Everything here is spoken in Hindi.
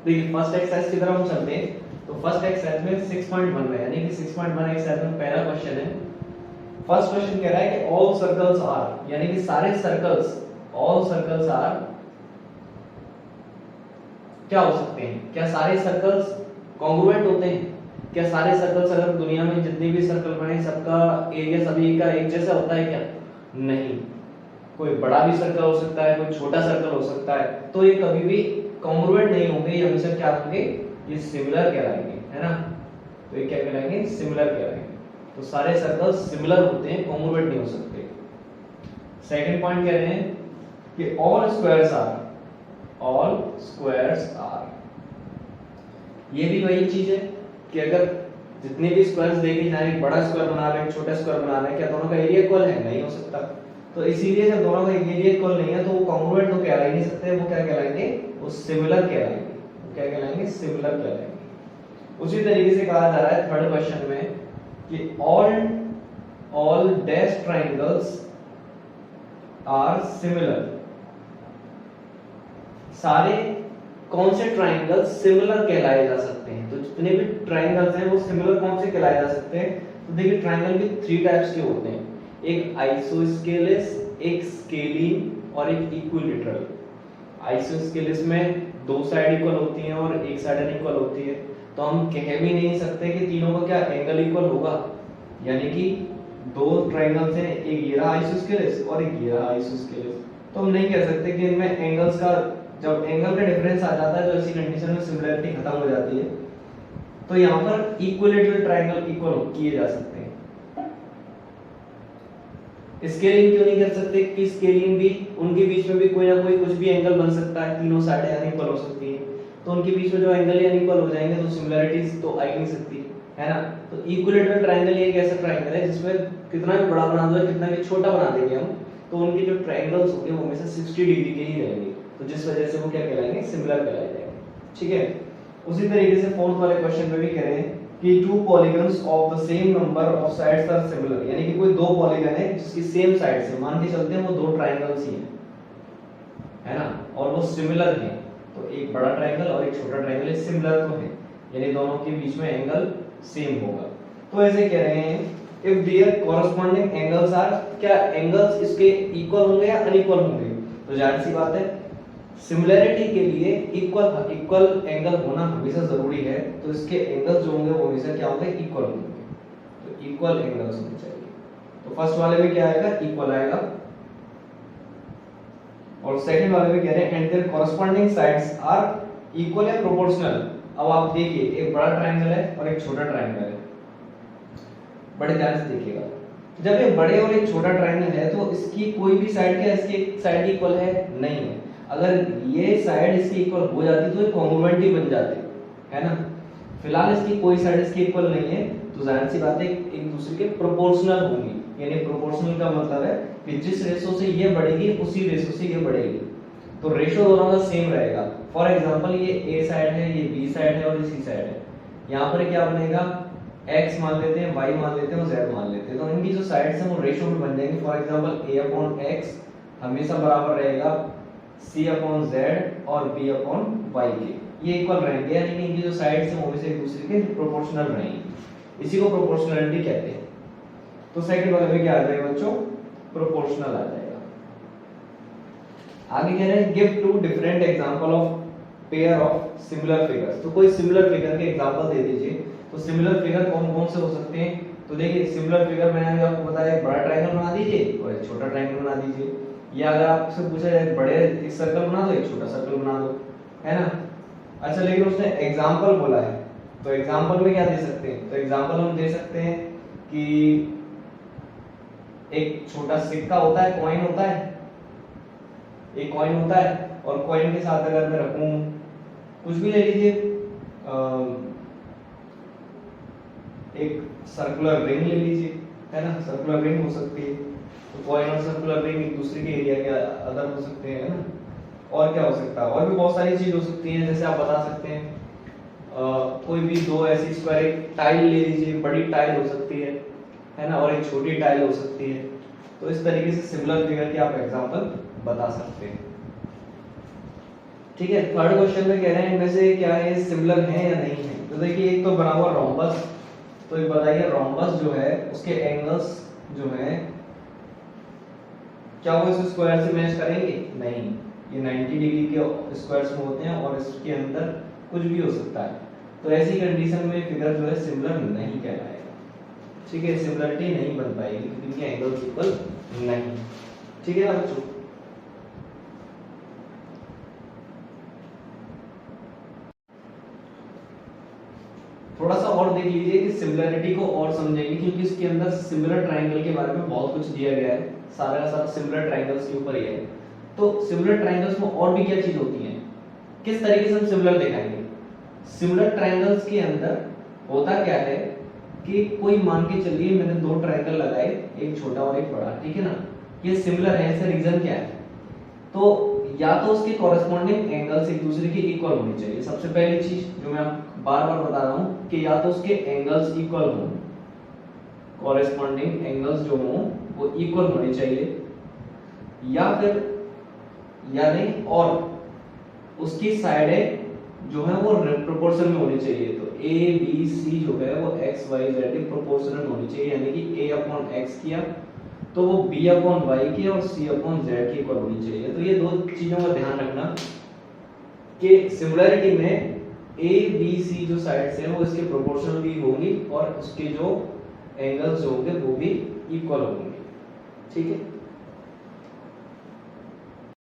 देखिए फर्स्ट एक्सरसाइज की तरफ हम चलते हैं। तो फर्स्ट एक्सरसाइज में 6.1 में यानी कि 6.1 एक्सरसाइज में पहला क्वेश्चन है। फर्स्ट क्वेश्चन कह रहा है कि ऑल सर्कल्स आर, यानी कि सारे सर्कल्स, ऑल सर्कल्स आर क्या हो सकते हैं? क्या सारे सर्कल्स कॉन्ग्रुएंट होते हैं? क्या सारे सर्कल्स, अगर दुनिया में जितने भी सर्कल बने सबका एरिया सभी का एक जैसा होता है क्या? नहीं, कोई बड़ा भी सर्कल हो सकता है, कोई छोटा सर्कल हो सकता है, तो ये कभी भी कॉन्ग्रुएंट नहीं होंगे, ये हमेशा क्या होंगे? ये सिमिलर कहलाएंगे, है ना? तो ये क्या कहलाएंगे? सिमिलर कहलाएंगे। तो सारे सर्कल्स सिमिलर होते हैं, कॉन्ग्रुएंट नहीं हो सकते। सेकंड पॉइंट कह रहे हैं कि all squares are, all squares are, ये भी वही चीज है कि अगर जितने भी स्क्वायर्स देखे जाए, एक बड़ा स्क्वायर बना रहे हैं, एक छोटा स्क्वायर बना रहे हैं, क्या दोनों का एरिया इक्वल है? नहीं हो सकता। तो इसीलिए जब दोनों का एरिया इक्वल नहीं है तो वो कॉन्ग्रुएंट तो कहला ही नहीं सकते, वो क्या कहलाएंगे? वो सिमिलर कहलाएंगे। वो क्या कहलाएंगे? सिमिलर कहलाएंगे। उसी तरीके से कहा जा रहा है थर्ड क्वेश्चन में कि all dash triangles are similar, सारे कौन से ट्रायंगल्स सिमिलर कहलाए जा सकते हैं? तो जितने भी ट्रायंगल्स हैं वो सिमिलर कौन से कहलाए जा सकते हैं? तो देखिए ट्रायंगल भी 3 टाइप्स के होते हैं, एक आइसोस्केलेस, एक स्केलिन और एक इक्विलेटरल। आइसोस्केलेस में 2 साइड इक्वल होती हैं और एक साइड अनइक्वल होती है, तो हम कह भी नहीं सकते कि तीनों का क्या एंगल इक्वल होगा। यानी कि 2 ट्रायंगल्स हैं, एक ये रहा आइसोस्केलेस और एक ये रहा आइसोस्केलेस, तो हम नहीं कह सकते कि इनमें एंगल्स का, जब एंगल का डिफरेंस आ जाता है तो ऐसी कंडीशन में सिमिलरिटी खत्म हो जाती है। तो यहाँ पर इक्विलेटरल ट्रायंगल इक्वल किए जा सकते हैं। स्केलिंग क्यों नहीं कर सकते? कि स्केलिंग भी, उनके बीच में भी कोई ना कोई कुछ भी एंगल बन सकता है, तीनों साइडें अनइक्वल हो सकती हैं, तो उनके बीच में जो एंगल ही अनइक्वल हो जाएंगे तो सिमिलरिटीज तो आ ही नहीं सकती, है ना? तो इक्विलेटरल ट्रायंगल ये एक ऐसा ट्रायंगल है जिसमें कितना भी बड़ा बना दो, कितना भी छोटा बना देंगे हम, तो उनके जो ट्रायंगल्स होंगे वो हमेशा 60 डिग्री के ही रहेंगे, तो जिस वजह से वो क्या कहलाएंगे? सिमिलर कहलाए जाएंगे। ठीक है। उसी तरीके से फोर्थ वाले क्वेश्चन में भी कह रहे हैं कि 2 polygons of the same number of sides are similar, यानी कि कोई 2 पॉलीगन है जिसकी सेम साइड से, मान के चलते हैं वो 2 ट्रायंगल्स ही हैं, है ना, और वो सिमिलर हैं, तो एक बड़ा ट्रायंगल और एक छोटा ट्रायंगल सिमिलर तो है, यानी दोनों के बीच में एंगल सेम होगा। तो ऐसे कह रहे हैं if there corresponding angles are, क्या एंगल्स इसके इक्वल होंगे या अनइक्वल होंगे? तो जाहिर सी बात है सिमिलरिटी के लिए इक्वल एंगल होना हमेशा जरूरी है, तो इसके एंगल्स जो होंगे वो हमेशा क्या होंगे? इक्वल होंगे, तो इक्वल एंगल्स होने चाहिए। तो फर्स्ट वाले में क्या आएगा? इक्वल आएगा, और सेकंड वाले में कह रहे हैं and there corresponding sides are equal या प्रोपोर्शनल। अब आप देखिए एक बड़ा ट्रायंगल है और एक छोटा ट्रायंगल है, बड़े ध्यान से देखिएगा, जब ये बड़े और एक छोटा ट्रायंगल है तो इसकी कोई भी साइड क्या इसकी साइड इक्वल है? नहीं है। अगर ये साइड इसकी इक्वल हो जाती तो ये कॉन्ग्रुएंट ही बन जाते, है ना? फिलहाल इसकी कोई साइड इसकी इक्वल नहीं है, तो जाहिर सी बात है एक दूसरे के प्रोपोर्शनल होंगी। यानी प्रोपोर्शनल का मतलब है कि जिस रेशो से ये बढ़ेगी उसी रेशो से ये बढ़ेगी, तो रेशो दोनों का सेम रहेगा। फॉर एग्जांपल ये ए साइड है, ये बी साइड है और ये सी साइड है, यहाँ पर क्या बनेगा? x मान लेते हैं, y मान लेते हैं और z मान लेते हैं, तो इनकी जो साइड्स हैं वो रेशो में बन जाएंगी। फॉर एग्जांपल a/x हमेशा बराबर रहेगा c/z और b/y के, ये इक्वल रहेंगे, यानी कि इनकी जो साइड्स हैं वो हमेशा एक दूसरे के प्रोपोर्शनल रहेंगी। इसी को प्रोपोर्शनलिटी कहते हैं। तो सेकंड वाले में क्या आ जाएगा बच्चों? प्रोपोर्शनल आ जाएगा। आगे कह रहे हैं give 2 different example of pair of similar figures. तो कोई सिमिलर फिगर के एग्जांपल दे दीजिए। तो सिमिलर फिगर कौन कौन से हो सकते हैं? तो देखिए सिमिलर फिगर मैंने अभी आपको बताया, एक बड़ा ट्रायंगल बना दीजिए और एक छोटा ट्रायंगल बना दीजिए, या अगर आपसे पूछा जाए बड़े एक सर्कल बना दो, एक छोटा सर्कल बना दो, है ना? अच्छा, लेकिन उसने एग्जांपल बोला है, तो एग्जांपल में क्या दे सकते हैं? तो एग्जांपल हम दे सकते हैं कि एक छोटा सिक्का होता है, कॉइन होता है, एक कॉइन होता है, और कॉइन के साथ अगर मैं रखूं कुछ भी ले लीजिए, एक सर्कुलर रिंग ले लीजिए, है ना? सर्कुलर रिंग हो सकती है, तो कॉइन और सर्कुलर रिंग एक दूसरे के एरिया के अदर हो सकते हैं, है ना? और क्या हो सकता है? और भी बहुत सारी चीज हो सकती है, जैसे आप बता सकते हैं कोई भी 2 ऐसी स्क्वायर, एक टाइल ले लीजिए, बड़ी टाइल हो सकती है ना, और एक छोटी टाइल हो सकती है। तो इस तरीके से सिमिलर फिगर के आप एग्जांपल बता सकते हैं। ठीक है। थर्ड क्वेश्चन में कह रहे हैं इनमें से क्या है सिमिलर है या नहीं है। तो देखिए एक तो बना हुआ रोम्बस, तो ये बताइए रोम्बस जो है उसके एंगल्स जो है क्या वो इस स्क्वायर से मैच करेंगे? नहीं, ये 90 डिग्री के स्क्वायर्स में होते हैं और इसके अंदर कुछ भी हो सकता है। तो ऐसी कंडीशन में फिगर जो है सिमिलर नहीं कहलाएगा। ठीक है, सिमिलरिटी नहीं बन पाएगी क्योंकि इनके एंगल्स इक्वल नहीं। ठीक है ना बच्चों? थोड़ा सा और देख लीजिए कि सिमिलरिटी को और समझेंगे क्योंकि इसके अंदर सिमिलर ट्रायंगल के बारे में बहुत कुछ दिया गया है। सारा का सारा सिमिलर ट्रायंगल्स के ऊपर ही है। तो सिमिलर ट्रायंगल्स में और भी क्या चीज होती है, किस तरीके से हम सिमिलर दिखाएंगे? सिमिलर ट्रायंगल्स के अंदर होता क्या है कि कोई मान के चलिए मैंने दो ट्रायंगल लगाए, एक छोटा और एक बड़ा, ठीक है ना, ये सिमिलर है, इसका रीजन क्या है? तो या तो उसके कॉरेस्पॉन्डिंग एंगल्स एक दूसरे के इक्वल होने चाहिए। सबसे पहली चीज जो मैं बार बार बता रहा हूं कि या तो उसके एंगल्स इक्वल हों, कॉरेस्पॉन्डिंग एंगल्स जो हों वो इक्वल होने चाहिए, या फिर यानी और उसकी साइडें जो है वो प्रोपोर्शन में होनी चाहिए। तो ए बी सी जो है वो एक्स वाई जेड के प्रोपोर्शनल होनी चाहिए, यानी कि ए अपॉन एक्स किया तो वो b अपॉन वाई की और c अपॉन जेड की इक्वल होनी चाहिए। तो ये दो चीजों का ध्यान रखना कि सिमिलरिटी में a b c जो साइड्स हैं वो इसके प्रोपोर्शनल भी होंगी और उसके जो एंगल्स होंगे वो भी इक्वल होंगे। ठीक है।